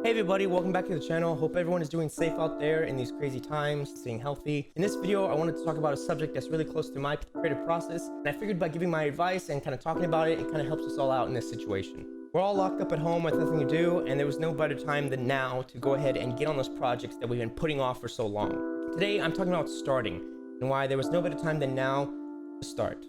Hey everybody, welcome back to the channel. Hope everyone is doing safe out there in these crazy times, staying healthy. In this video, I wanted to talk about a subject that's really close to my creative process, and I figured by giving my advice and kind of talking about it, it kind of helps us all out in this situation. We're all locked up at home with nothing to do, and there was no better time than now to go ahead and get on those projects that we've been putting off for so long. Today, I'm talking about starting, and why there was no better time than now to start.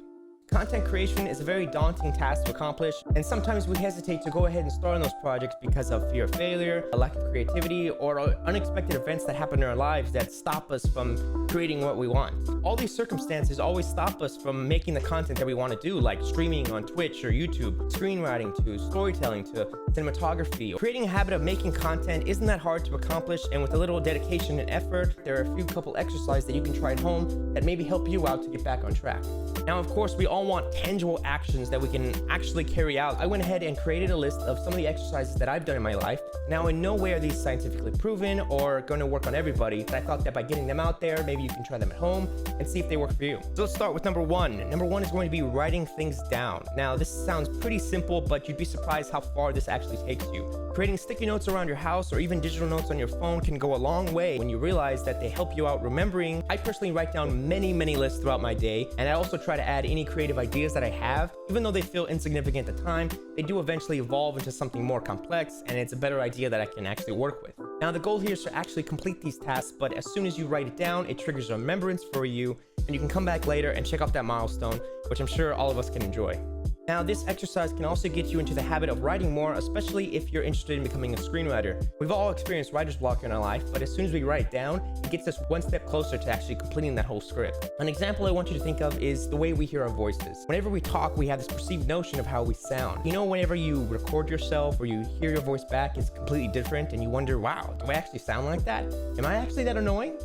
Content creation is a very daunting task to accomplish, and sometimes we hesitate to go ahead and start on those projects because of fear of failure, a lack of creativity, or unexpected events that happen in our lives that stop us from creating what we want. All these circumstances always stop us from making the content that we want to do, like streaming on Twitch or YouTube, screenwriting to storytelling to cinematography. Creating a habit of making content isn't that hard to accomplish, and with a little dedication and effort, there are a few couple exercises that you can try at home that maybe help you out to get back on track. Now, of course, we all want tangible actions that we can actually carry out. I went ahead and created a list of some of the exercises that I've done in my life. Now, in no way are these scientifically proven or going to work on everybody, but I thought that by getting them out there, maybe you can try them at home and see if they work for you. So let's start with number one. Number one is going to be writing things down. Now, this sounds pretty simple, but you'd be surprised how far this actually takes you. Creating sticky notes around your house or even digital notes on your phone can go a long way when you realize that they help you out remembering. I personally write down many lists throughout my day, and I also try to add any creative ideas that I have. Even though they feel insignificant at the time, they do eventually evolve into something more complex, and it's a better idea that I can actually work with. Now, the goal here is to actually complete these tasks, but as soon as you write it down, it triggers a remembrance for you, and you can come back later and check off that milestone, which I'm sure all of us can enjoy. Now, this exercise can also get you into the habit of writing more, especially if you're interested in becoming a screenwriter. We've all experienced writer's block in our life, but as soon as we write it down, it gets us one step closer to actually completing that whole script. An example I want you to think of is the way we hear our voices. Whenever we talk, we have this perceived notion of how we sound. You know, whenever you record yourself or you hear your voice back, it's completely different, and you wonder, wow, do I actually sound like that? Am I actually that annoying?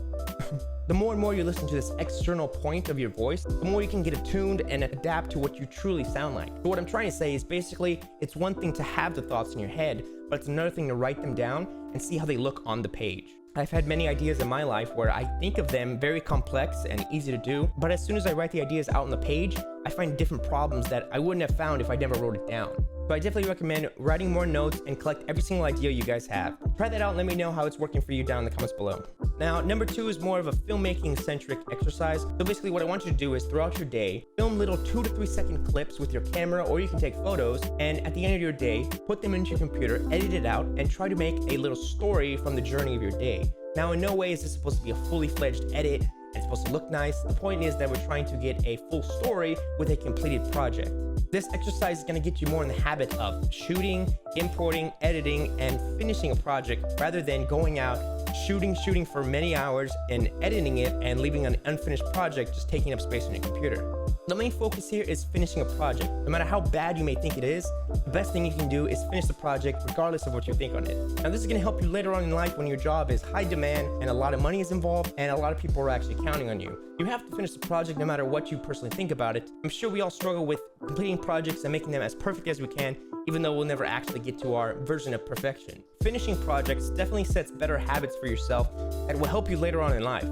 The more and more you listen to this external point of your voice, the more you can get attuned and adapt to what you truly sound like. So what I'm trying to say is basically, it's one thing to have the thoughts in your head, but it's another thing to write them down and see how they look on the page. I've had many ideas in my life where I think of them very complex and easy to do, but as soon as I write the ideas out on the page, I find different problems that I wouldn't have found if I never wrote it down. So I definitely recommend writing more notes and collect every single idea you guys have. Try that out and let me know how it's working for you down in the comments below. Now, number two is more of a filmmaking-centric exercise. So basically what I want you to do is throughout your day, film little 2 to 3 second clips with your camera, or you can take photos, and at the end of your day, put them into your computer, edit it out, and try to make a little story from the journey of your day. Now, in no way is this supposed to be a fully fledged edit. It's supposed to look nice. The point is that we're trying to get a full story with a completed project. This exercise is going to get you more in the habit of shooting, importing, editing, and finishing a project rather than going out, shooting for many hours and editing it and leaving an unfinished project just taking up space on your computer. The main focus here is finishing a project. No matter how bad you may think it is, the best thing you can do is finish the project regardless of what you think on it. Now, this is going to help you later on in life when your job is high demand and a lot of money is involved and a lot of people are actually counting on you. You have to finish the project no matter what you personally think about it. I'm sure we all struggle with completing projects and making them as perfect as we can, even though we'll never actually get to our version of perfection. Finishing projects definitely sets better habits for yourself that will help you later on in life.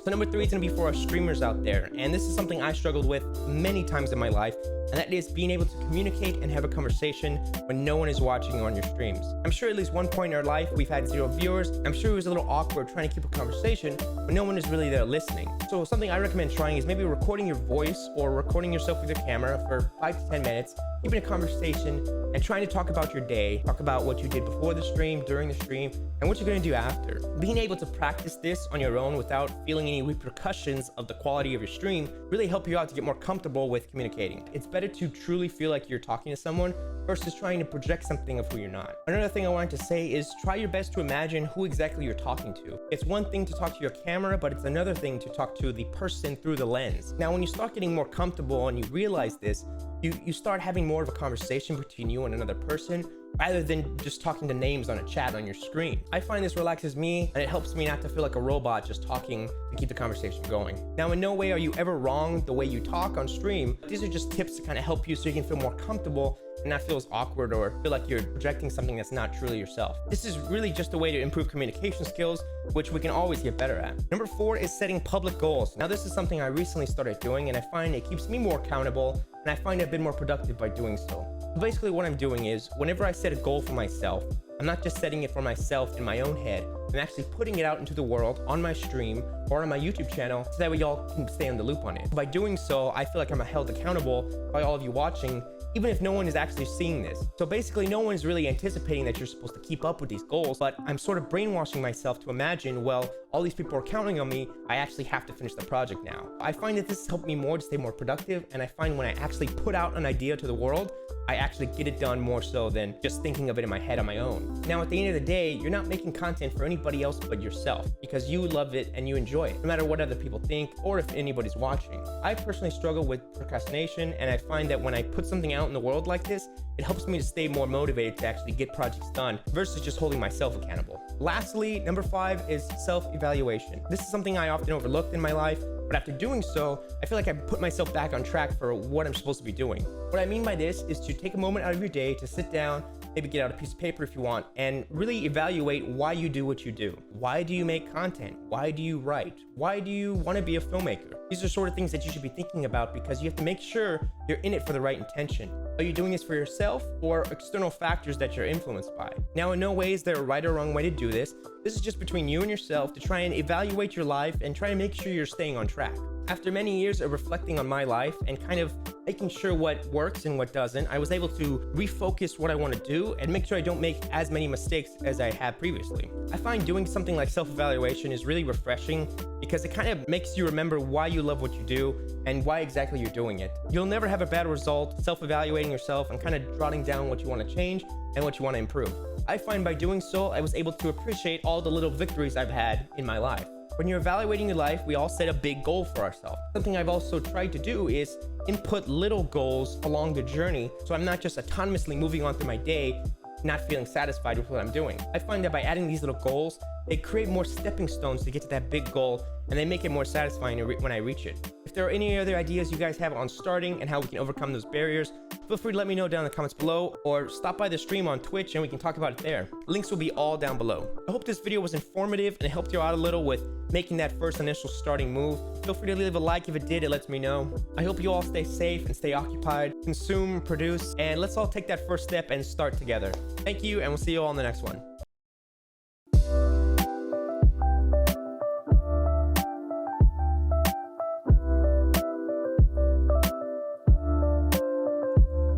So number three is going to be for our streamers out there, and this is something I struggled with many times in my life, and that is being able to communicate and have a conversation when no one is watching on your streams. I'm sure at least one point in our life we've had 0 viewers. I'm sure it was a little awkward trying to keep a conversation when no one is really there listening. So something I recommend trying is maybe recording your voice or recording yourself with your camera for 5 to 10 minutes, keeping a conversation and trying to talk about your day, talk about what you did before the stream, during the stream, and what you're going to do after. Being able to practice this on your own without feeling any repercussions of the quality of your stream really help you out to get more comfortable with communicating. It's better to truly feel like you're talking to someone versus trying to project something of who you're not. Another thing I wanted to say is try your best to imagine who exactly you're talking to. It's one thing to talk to your camera, but it's another thing to talk to the person through the lens. Now, when you start getting more comfortable and you realize this, you start having more of a conversation between you and another person rather than just talking to names on a chat on your screen. I find this relaxes me, and it helps me not to feel like a robot just talking to keep the conversation going. Now, in no way are you ever wrong the way you talk on stream. These are just tips to kind of help you so you can feel more comfortable and not feel as awkward or feel like you're projecting something that's not truly yourself. This is really just a way to improve communication skills, which we can always get better at. Number 4 is setting public goals. Now, this is something I recently started doing, and I find it keeps me more accountable, and I find it a bit more productive by doing so. Basically, what I'm doing is whenever I set a goal for myself, I'm not just setting it for myself in my own head. I'm actually putting it out into the world on my stream or on my YouTube channel so that way y'all can stay in the loop on it. By doing so, I feel like I'm held accountable by all of you watching, even if no one is actually seeing this. So basically, no one is really anticipating that you're supposed to keep up with these goals, but I'm sort of brainwashing myself to imagine, well, all these people are counting on me, I actually have to finish the project now. I find that this has helped me more to stay more productive, and I find when I actually put out an idea to the world, I actually get it done more so than just thinking of it in my head on my own. Now, at the end of the day, you're not making content for anybody else but yourself because you love it and you enjoy it, no matter what other people think or if anybody's watching. I personally struggle with procrastination, and I find that when I put something out in the world like this, it helps me to stay more motivated to actually get projects done versus just holding myself accountable. Lastly, number 5 is self-evaluation. This is something I often overlooked in my life, but after doing so, I feel like I put myself back on track for what I'm supposed to be doing. What I mean by this is to take a moment out of your day to sit down, maybe get out a piece of paper if you want, and really evaluate why you do what you do. Why do you make content? Why do you write? Why do you want to be a filmmaker? These are sort of things that you should be thinking about because you have to make sure you're in it for the right intention. Are you doing this for yourself or external factors that you're influenced by? Now, in no way is there a right or wrong way to do this. This is just between you and yourself to try and evaluate your life and try to make sure you're staying on track. After many years of reflecting on my life and kind of making sure what works and what doesn't, I was able to refocus what I want to do and make sure I don't make as many mistakes as I have previously. I find doing something like self-evaluation is really refreshing because it kind of makes you remember why you love what you do and why exactly you're doing it. You'll never have a bad result self-evaluating yourself and kind of jotting down what you want to change and what you want to improve. I find by doing so, I was able to appreciate all the little victories I've had in my life. When you're evaluating your life, we all set a big goal for ourselves. Something I've also tried to do is input little goals along the journey so I'm not just autonomously moving on through my day, not feeling satisfied with what I'm doing. I find that by adding these little goals, they create more stepping stones to get to that big goal, and they make it more satisfying when I reach it. If there are any other ideas you guys have on starting and how we can overcome those barriers, feel free to let me know down in the comments below, or stop by the stream on Twitch and we can talk about it there. Links will be all down below. I hope this video was informative and it helped you out a little with making that first initial starting move. Feel free to leave a like if it did, it lets me know. I hope you all stay safe and stay occupied, consume, produce, and let's all take that first step and start together. Thank you, and we'll see you all in the next one.